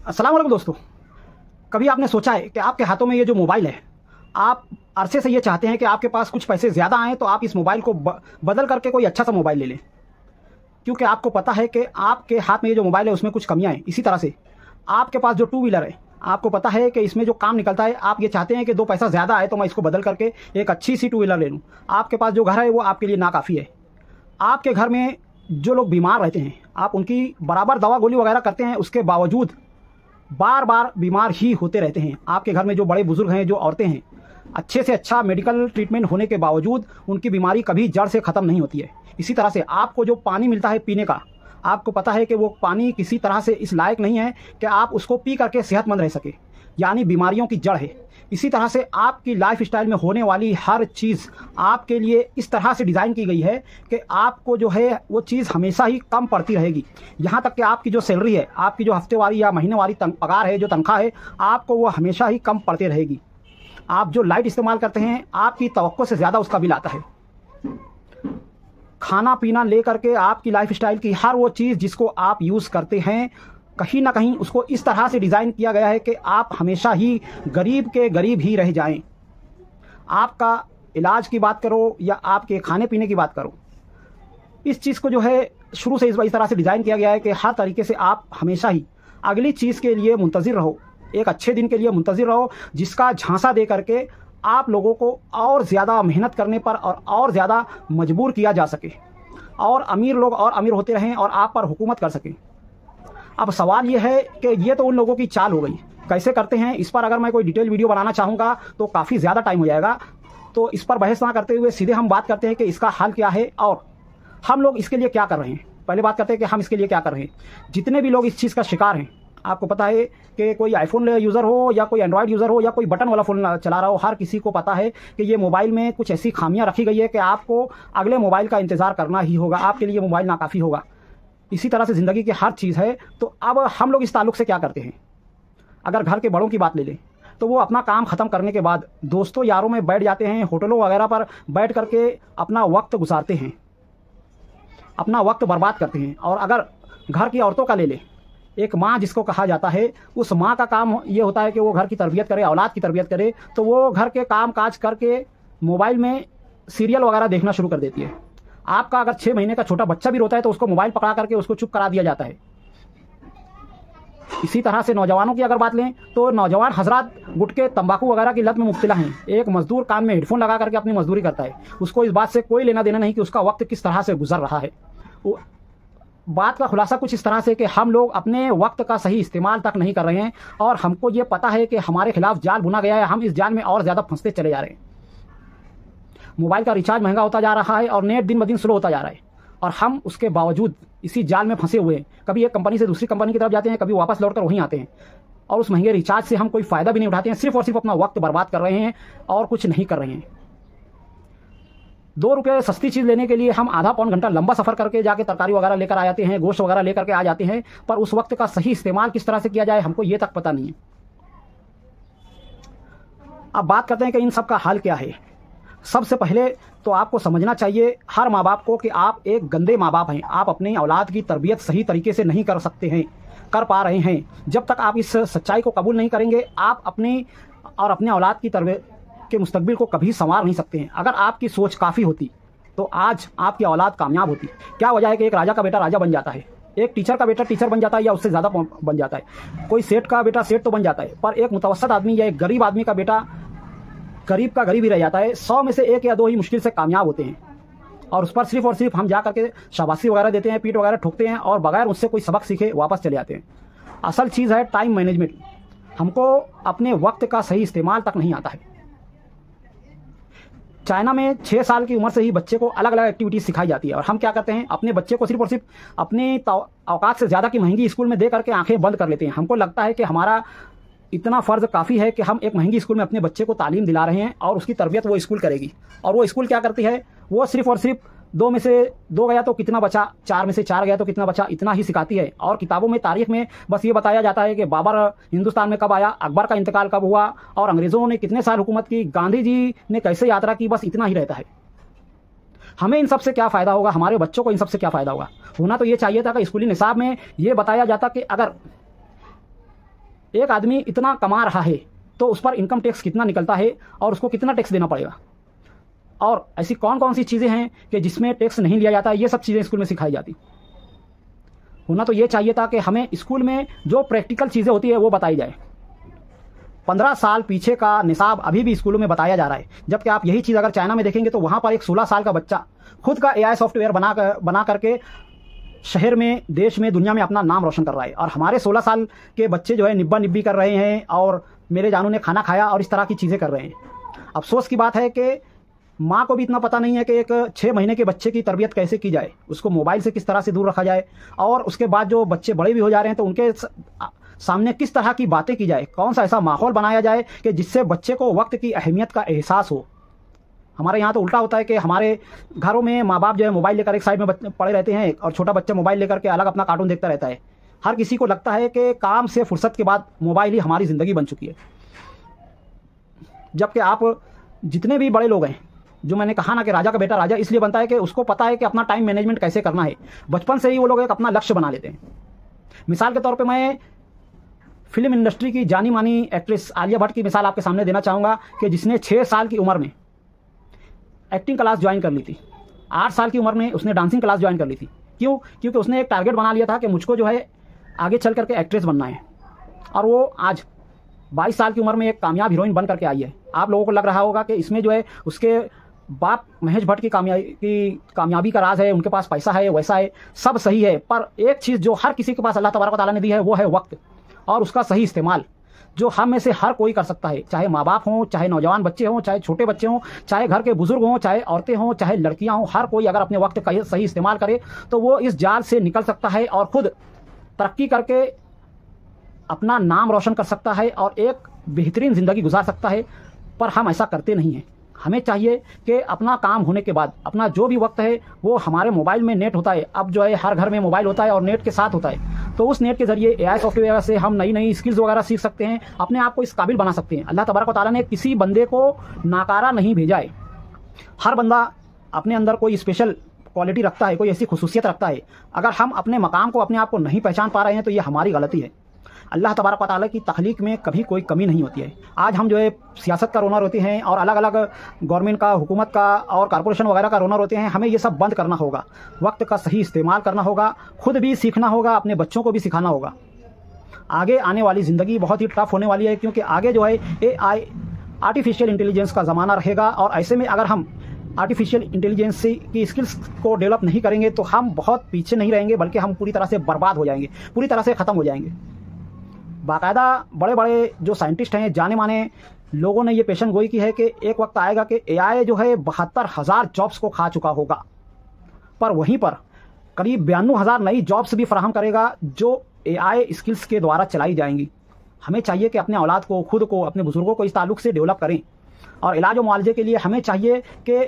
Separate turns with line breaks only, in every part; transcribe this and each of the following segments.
अस्सलाम वालेकुम दोस्तों। कभी आपने सोचा है कि आपके हाथों में ये जो मोबाइल है, आप अरसे से ये चाहते हैं कि आपके पास कुछ पैसे ज़्यादा आएँ तो आप इस मोबाइल को बदल करके कोई अच्छा सा मोबाइल ले लें, क्योंकि आपको पता है कि आपके हाथ में ये जो मोबाइल है उसमें कुछ कमियां हैं। इसी तरह से आपके पास जो टू व्हीलर है, आपको पता है कि इसमें जो काम निकलता है, आप ये चाहते हैं कि 2 पैसा ज़्यादा आए तो मैं इसको बदल करके एक अच्छी सी टू व्हीलर ले लूँ। आपके पास जो घर है वो आपके लिए नाकाफ़ी है। आपके घर में जो लोग बीमार रहते हैं, आप उनकी बराबर दवा गोली वगैरह करते हैं, उसके बावजूद बार बार बीमार ही होते रहते हैं। आपके घर में जो बड़े बुजुर्ग हैं, जो औरतें हैं, अच्छे से अच्छा मेडिकल ट्रीटमेंट होने के बावजूद उनकी बीमारी कभी जड़ से ख़त्म नहीं होती है। इसी तरह से आपको जो पानी मिलता है पीने का, आपको पता है कि वो पानी किसी तरह से इस लायक नहीं है कि आप उसको पी करके सेहतमंद रह सके, यानी बीमारियों की जड़ है। इसी तरह से आपकी लाइफ स्टाइल में होने वाली हर चीज़ आपके लिए इस तरह से डिज़ाइन की गई है कि आपको जो है वो चीज़ हमेशा ही कम पड़ती रहेगी। यहाँ तक कि आपकी जो सैलरी है, आपकी जो हफ्तेवारी या महीनेवारी पगार है, जो तनख्वाह है, आपको वो हमेशा ही कम पड़ती रहेगी। आप जो लाइट इस्तेमाल करते हैं, आपकी तवक्को से ज़्यादा उसका बिल आता है। खाना पीना ले करके आपकी लाइफ स्टाइल की हर वो चीज़ जिसको आप यूज़ करते हैं, कहीं ना कहीं उसको इस तरह से डिज़ाइन किया गया है कि आप हमेशा ही गरीब के गरीब ही रह जाएं। आपका इलाज की बात करो या आपके खाने पीने की बात करो, इस चीज़ को जो है शुरू से इस तरह से डिज़ाइन किया गया है कि हर तरीके से आप हमेशा ही अगली चीज़ के लिए मुंतज़िर रहो, एक अच्छे दिन के लिए मुंतज़िर रहो, जिसका झांसा दे करके आप लोगों को और ज़्यादा मेहनत करने पर और ज़्यादा मजबूर किया जा सके, और अमीर लोग और अमीर होते रहें और आप पर हुकूमत कर सकें। अब सवाल ये है कि ये तो उन लोगों की चाल हो गई। कैसे करते हैं, इस पर अगर मैं कोई डिटेल वीडियो बनाना चाहूँगा तो काफ़ी ज़्यादा टाइम हो जाएगा। तो इस पर बहस ना करते हुए सीधे हम बात करते हैं कि इसका हल क्या है और हम लोग इसके लिए क्या कर रहे हैं। पहले बात करते हैं कि हम इसके लिए क्या कर रहे हैं। जितने भी लोग इस चीज़ का शिकार हैं, आपको पता है कि कोई आईफोन यूज़र हो या कोई एंड्रॉयड यूज़र हो या कोई बटन वाला फ़ोन चला रहा हो, हर किसी को पता है कि ये मोबाइल में कुछ ऐसी खामियां रखी गई है कि आपको अगले मोबाइल का इंतज़ार करना ही होगा, आपके लिए मोबाइल नाकाफ़ी होगा। इसी तरह से ज़िंदगी की हर चीज़ है। तो अब हम लोग इस ताल्लुक़ से क्या करते हैं, अगर घर के बड़ों की बात ले लें तो वो अपना काम ख़त्म करने के बाद दोस्तों यारों में बैठ जाते हैं, होटलों वगैरह पर बैठ करके अपना वक्त गुजारते हैं, अपना वक्त बर्बाद करते हैं। और अगर घर की औरतों का ले लें, एक माँ जिसको कहा जाता है, उस माँ का काम ये होता है कि वो घर की तरबियत करे, औलाद की तरबियत करे। तो वो घर के काम काज करके मोबाइल में सीरियल वगैरह देखना शुरू कर देती है। आपका अगर 6 महीने का छोटा बच्चा भी रोता है तो उसको मोबाइल पकड़ा करके उसको चुप करा दिया जाता है। इसी तरह से नौजवानों की अगर बात लें तो नौजवान हजरात गुटखे तंबाकू वगैरह की लत में मुब्तला हैं। एक मजदूर कान में हेडफोन लगा करके अपनी मजदूरी करता है, उसको इस बात से कोई लेना देना नहीं कि उसका वक्त किस तरह से गुजर रहा है। बात का खुलासा कुछ इस तरह से कि हम लोग अपने वक्त का सही इस्तेमाल तक नहीं कर रहे हैं और हमको ये पता है कि हमारे खिलाफ जाल बुना गया है, हम इस जाल में और ज़्यादा फंसते चले जा रहे हैं। मोबाइल का रिचार्ज महंगा होता जा रहा है और नेट दिन ब दिन स्लो होता जा रहा है, और हम उसके बावजूद इसी जाल में फंसे हुए हैं। कभी एक कंपनी से दूसरी कंपनी की तरफ जाते हैं, कभी वापस लौटकर वहीं आते हैं, और उस महंगे रिचार्ज से हम कोई फ़ायदा भी नहीं उठाते हैं, सिर्फ और सिर्फ अपना वक्त बर्बाद कर रहे हैं और कुछ नहीं कर रहे हैं। 2 रुपये सस्ती चीज़ लेने के लिए हम आधा पौन घंटा लंबा सफ़र करके जाके तरकारी वगैरह लेकर आ जाते हैं, गोश्त वगैरह लेकर के आ जाते हैं, पर उस वक्त का सही इस्तेमाल किस तरह से किया जाए हमको ये तक पता नहीं है। अब बात करते हैं कि इन सब का हल क्या है। सबसे पहले तो आपको समझना चाहिए हर माँ बाप को कि आप एक गंदे माँ बाप हैं। आप अपनी औलाद की तरबियत सही तरीके से नहीं कर सकते हैं, कर पा रहे हैं। जब तक आप इस सच्चाई को कबूल नहीं करेंगे, आप अपनी और अपने औलाद की तरबियत के मुस्तकबिल को कभी संवार नहीं सकते हैं। अगर आपकी सोच काफ़ी होती तो आज आपकी औलाद कामयाब होती। क्या वजह है कि एक राजा का बेटा राजा बन जाता है, एक टीचर का बेटा टीचर बन जाता है या उससे ज़्यादा बन जाता है, कोई सेठ का बेटा सेठ तो बन जाता है, पर एक मुतवस्सित आदमी या एक गरीब आदमी का बेटा गरीब का गरीब ही रह जाता है। 100 में से 1 या 2 ही मुश्किल से कामयाब होते हैं, और उस पर सिर्फ और सिर्फ हम जा करके शाबाशी वगैरह देते हैं, पीठ वगैरह ठोकते हैं और बगैर उससे कोई सबक सीखे वापस चले आते हैं। असल चीज़ है टाइम मैनेजमेंट। हमको अपने वक्त का सही इस्तेमाल तक नहीं आता है। चाइना में 6 साल की उम्र से ही बच्चे को अलग अलग एक्टिविटीज़ सिखाई जाती है, और हम क्या करते हैं, अपने बच्चे को सिर्फ और सिर्फ अपने औकात से ज़्यादा की महंगी स्कूल में दे करके आंखें बंद कर लेते हैं। हमको लगता है कि हमारा इतना फ़र्ज़ काफ़ी है कि हम एक महंगी स्कूल में अपने बच्चे को तालीम दिला रहे हैं और उसकी तरबियत वो स्कूल करेगी। और वो स्कूल क्या करती है, वो सिर्फ और सिर्फ 2 में से 2 गया तो कितना बचा, 4 में से 4 गया तो कितना बचा, इतना ही सिखाती है। और किताबों में तारीख में बस ये बताया जाता है कि बाबर हिंदुस्तान में कब आया, अकबर का इंतकाल कब हुआ, और अंग्रेज़ों ने कितने साल हुकूमत की, गांधी जी ने कैसे यात्रा की, बस इतना ही रहता है। हमें इन सब से क्या फ़ायदा होगा, हमारे बच्चों को इन सब से क्या फ़ायदा होगा। होना तो ये चाहिए था कि स्कूली निसाब में ये बताया जाता कि अगर एक आदमी इतना कमा रहा है तो उस पर इनकम टैक्स कितना निकलता है और उसको कितना टैक्स देना पड़ेगा, और ऐसी कौन कौन सी चीज़ें हैं कि जिसमें टैक्स नहीं लिया जाता, ये सब चीज़ें स्कूल में सिखाई जाती। होना तो ये चाहिए था कि हमें स्कूल में जो प्रैक्टिकल चीज़ें होती है वो बताई जाए। 15 साल पीछे का निसाब अभी भी स्कूलों में बताया जा रहा है, जबकि आप यही चीज़ अगर चाइना में देखेंगे तो वहाँ पर एक 16 साल का बच्चा खुद का AI सॉफ्टवेयर बना करके शहर में, देश में, दुनिया में अपना नाम रोशन कर रहा है। और हमारे 16 साल के बच्चे जो है निब्बा निब्बी कर रहे हैं और मेरे जानू ने खाना खाया और इस तरह की चीज़ें कर रहे हैं। अफसोस की बात है कि माँ को भी इतना पता नहीं है कि एक 6 महीने के बच्चे की तरबियत कैसे की जाए, उसको मोबाइल से किस तरह से दूर रखा जाए, और उसके बाद जो बच्चे बड़े भी हो जा रहे हैं तो उनके सामने किस तरह की बातें की जाए, कौन सा ऐसा माहौल बनाया जाए कि जिससे बच्चे को वक्त की अहमियत का एहसास हो। हमारे यहाँ तो उल्टा होता है कि हमारे घरों में माँ बाप जो है मोबाइल लेकर एक साइड में पड़े रहते हैं और छोटा बच्चा मोबाइल लेकर के अलग अपना कार्टून देखता रहता है। हर किसी को लगता है कि काम से फुर्सत के बाद मोबाइल ही हमारी ज़िंदगी बन चुकी है, जबकि आप जितने भी बड़े लोग हैं, जो मैंने कहा ना कि राजा का बेटा राजा इसलिए बनता है कि उसको पता है कि अपना टाइम मैनेजमेंट कैसे करना है। बचपन से ही वो लोग एक अपना लक्ष्य बना लेते हैं। मिसाल के तौर पे मैं फिल्म इंडस्ट्री की जानी मानी एक्ट्रेस आलिया भट्ट की मिसाल आपके सामने देना चाहूँगा कि जिसने 6 साल की उम्र में एक्टिंग क्लास ज्वाइन कर ली थी। 8 साल की उम्र में उसने डांसिंग क्लास ज्वाइन कर ली थी। क्यों? क्योंकि उसने एक टारगेट बना लिया था कि मुझको जो है आगे चल करके एक्ट्रेस बनना है, और वो आज 22 साल की उम्र में एक कामयाब हीरोइन बन करके आई है। आप लोगों को लग रहा होगा कि इसमें जो है उसके बाप महेश भट्ट की कामयाबी का राज है, उनके पास पैसा है, वैसा है, सब सही है। पर एक चीज़ जो हर किसी के पास अल्लाह तबारक व तआला ने दी है वो है वक्त और उसका सही इस्तेमाल, जो हम में से हर कोई कर सकता है। चाहे माँ बाप हों, चाहे नौजवान बच्चे हों, चाहे छोटे बच्चे हों, चाहे घर के बुजुर्ग हों, चाहे औरतें हों, चाहे लड़कियां हों, हर कोई अगर अपने वक्त का सही इस्तेमाल करे तो वो इस जाल से निकल सकता है और ख़ुद तरक्की करके अपना नाम रोशन कर सकता है और एक बेहतरीन ज़िंदगी गुजार सकता है। पर हम ऐसा करते नहीं हैं। हमें चाहिए कि अपना काम होने के बाद अपना जो भी वक्त है वो हमारे मोबाइल में नेट होता है, अब जो है हर घर में मोबाइल होता है और नेट के साथ होता है, तो उस नेट के ज़रिए AI सॉफ्टवेयर से हम नई नई स्किल्स वगैरह सीख सकते हैं, अपने आप को इस काबिल बना सकते हैं। अल्लाह तबारक व तआला ने किसी बंदे को नाकारा नहीं भेजा है। हर बंदा अपने अंदर कोई स्पेशल क्वालिटी रखता है, कोई ऐसी खुसूसियत रखता है। अगर हम अपने मकाम को, अपने आप को नहीं पहचान पा रहे हैं तो ये हमारी गलती है। अल्लाह तबारक व तआला की तख्लीक में कभी कोई कमी नहीं होती है। आज हम जो है सियासत का रोना रोते हैं और अलग अलग गवर्नमेंट का, हुकूमत का और कॉरपोरेशन वगैरह का रोना रोते हैं। हमें ये सब बंद करना होगा, वक्त का सही इस्तेमाल करना होगा, खुद भी सीखना होगा, अपने बच्चों को भी सिखाना होगा। आगे आने वाली ज़िंदगी बहुत ही टफ होने वाली है, क्योंकि आगे जो है AI आर्टिफिशियल इंटेलिजेंस का ज़माना रहेगा, और ऐसे में अगर हम आर्टिफिशियल इंटेलिजेंस की स्किल्स को डेवलप नहीं करेंगे तो हम बहुत पीछे नहीं रहेंगे, बल्कि हम पूरी तरह से बर्बाद हो जाएंगे, पूरी तरह से ख़त्म हो जाएंगे। बाकायदा बड़े बड़े जो साइंटिस्ट हैं, जाने माने लोगों ने ये पेशन गोई की है कि एक वक्त आएगा कि AI जो है 72,000 जॉब्स को खा चुका होगा, पर वहीं पर करीब 92,000 नई जॉब्स भी फराहम करेगा जो AI स्किल्स के द्वारा चलाई जाएंगी। हमें चाहिए कि अपने औलाद को, खुद को, अपने बुजुर्गों को इस ताल्लुक से डेवलप करें, और इलाज और मुआवजे के लिए हमें चाहिए कि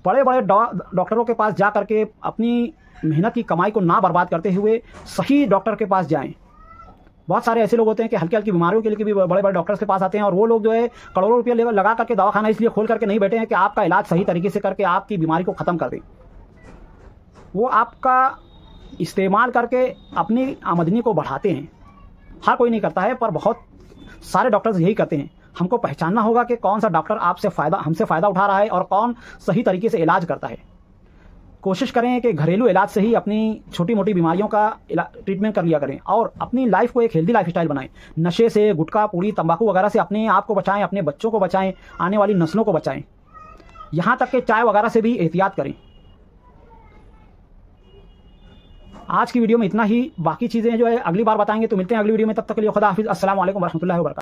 बड़े बड़े डॉक्टरों के पास जा करके अपनी मेहनत की कमाई को ना बर्बाद करते हुए सही डॉक्टर के पास जाएं। बहुत सारे ऐसे लोग होते हैं कि हल्की हल्की बीमारियों के लिए भी बड़े बड़े डॉक्टर्स के पास आते हैं, और वो लोग जो है करोड़ों रुपये लगा करके दवाखाना इसलिए खोल करके नहीं बैठे हैं कि आपका इलाज सही तरीके से करके आपकी बीमारी को ख़त्म कर दें। वो आपका इस्तेमाल करके अपनी आमदनी को बढ़ाते हैं। हर कोई नहीं करता है, पर बहुत सारे डॉक्टर्स यही करते हैं। हमको पहचानना होगा कि कौन सा डॉक्टर हमसे फ़ायदा उठा रहा है और कौन सही तरीके से इलाज करता है। कोशिश करें कि घरेलू इलाज से ही अपनी छोटी मोटी बीमारियों का ट्रीटमेंट कर लिया करें, और अपनी लाइफ को एक हेल्दी लाइफस्टाइल बनाएं। नशे से, गुटखा, पूड़ी, तंबाकू वगैरह से अपने आप को बचाएं, अपने बच्चों को बचाएं, आने वाली नस्लों को बचाएं। यहाँ तक कि चाय वगैरह से भी एहतियात करें। आज की वीडियो में इतना ही, बाकी चीज़ें जो है अगली बार बताएंगे। तो मिलते हैं अगली वीडियो में, तब तक के लिए खुदा हाफिज़। अस्सलाम वालेकुम वरहमतुल्लाहि वबरकातुहू।